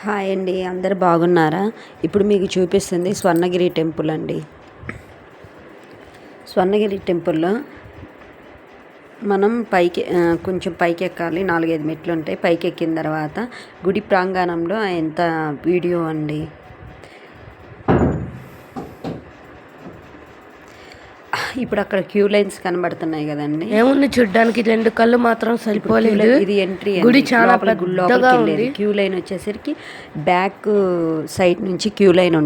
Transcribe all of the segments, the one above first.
Hi అండి, అందరు బాగున్నారా? ఇప్పుడు మీకు చూపిస్తుంది స్వర్ణగిరి టెంపుల్ అండి. స్వర్ణగిరి టెంపుల్లో మనం కొంచెం పైకి ఎక్కాలి. 4-5 మెట్లు ఉంటాయి. పైకి ఎక్కిన తర్వాత గుడి ప్రాంగణంలో ఎంత వీడియో అండి. ఇప్పుడు అక్కడ క్యూ లైన్స్ కనబడుతున్నాయి కదండి. ఏముంది చూడ్డానికి, 2 కళ్ళు మాత్రం సరిపోలేదు. ఇది ఎంట్రీ. గుడి చాలా పెద్దగా ఉంది. క్యూ లైన్ వచ్చేసరికి బ్యాక్ సైడ్ నుంచి క్యూ లైన్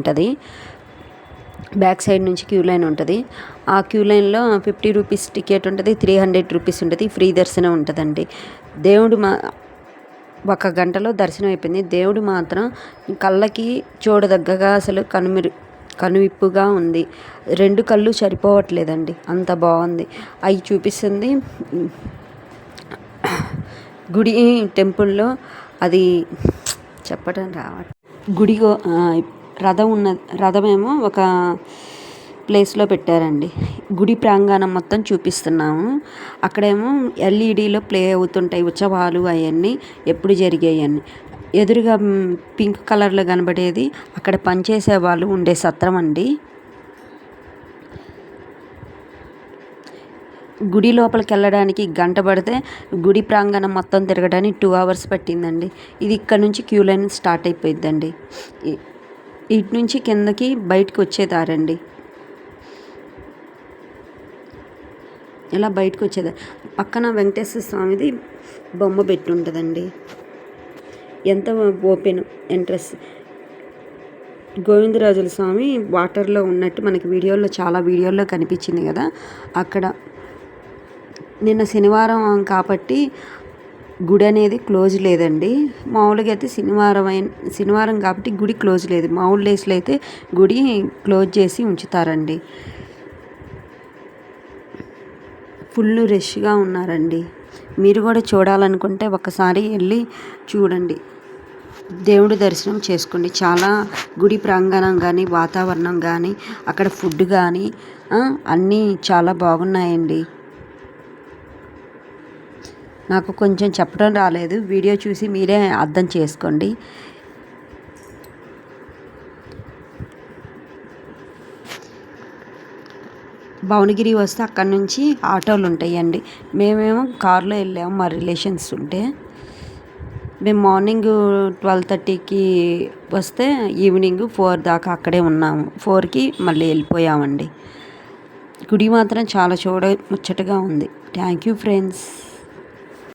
ఉంటుంది. ఆ క్యూ లైన్లో 50 రూపీస్ టికెట్ ఉంటుంది, 300 రూపీస్ ఉంటుంది, ఫ్రీ దర్శనం ఉంటుందండి. దేవుడు ఒక గంటలో దర్శనం అయిపోయింది. దేవుడు మాత్రం కళ్ళకి చూడదగ్గగా అసలు కనువిప్పుగా ఉంది. 2 కళ్ళు సరిపోవట్లేదండి, అంత బాగుంది. అవి చూపిస్తుంది గుడి టెంపుల్లో. అది చెప్పడం రావట్లేదు. గుడి రథమేమో ఒక ప్లేస్లో పెట్టారండి. గుడి ప్రాంగణం మొత్తం చూపిస్తున్నాము. అక్కడేమో ఎల్ఈడిలో ప్లే అవుతుంటాయి ఉత్సవాలు, అవన్నీ ఎప్పుడు జరిగాయని. ఎదురుగా పింక్ కలర్లో కనబడేది అక్కడ పనిచేసే వాళ్ళు ఉండే సత్రం అండి. గుడి లోపలికి వెళ్ళడానికి గంట పడితే గుడి ప్రాంగణం మొత్తం తిరగడానికి 2 hours పట్టిందండి. ఇది ఇక్కడ నుంచి క్యూ లైన్ స్టార్ట్ అయిపోయిందండి. ఇటు నుంచి కిందకి బయటకు వచ్చేదారండి. ఇలా బయటకు వచ్చేదారు. పక్కన వెంకటేశ్వర స్వామిది బొమ్మ పెట్టి ఉంటుందండి. ఎంత ఓపెన్ ఎంట్రన్స్. గోవిందరాజుల స్వామి వాటర్లో ఉన్నట్టు మనకి చాలా వీడియోల్లో కనిపించింది కదా. అక్కడ నిన్న శనివారం కాబట్టి గుడి అనేది క్లోజ్ లేదండి. మామూలుగా అయితే శనివారం కాబట్టి గుడి క్లోజ్ లేదు. మామూలు డేస్లో అయితే గుడి క్లోజ్ చేసి ఉంచుతారండి. ఫుల్ రష్గా ఉన్నారండి. మీరు కూడా చూడాలనుకుంటే ఒకసారి వెళ్ళి చూడండి, దేవుడి దర్శనం చేసుకోండి. చాలా గుడి ప్రాంగణం కానీ, వాతావరణం కానీ, అక్కడ ఫుడ్ కానీ అన్నీ చాలా బాగున్నాయండి. నాకు కొంచెం చెప్పడం రాలేదు, వీడియో చూసి మీరే అర్థం చేసుకోండి. భువనగిరి వస్తే అక్కడ నుంచి ఆటోలు ఉంటాయండి. మేమేమో కార్లో వెళ్ళాము, మా రిలేషన్స్ ఉంటే. మేము మార్నింగ్ 12:30కి వస్తే ఈవినింగ్ 4 దాకా అక్కడే ఉన్నాము. 4కి మళ్ళీ వెళ్ళిపోయామండి. గుడి మాత్రం చాలా ముచ్చటగా ఉంది. Thank you friends.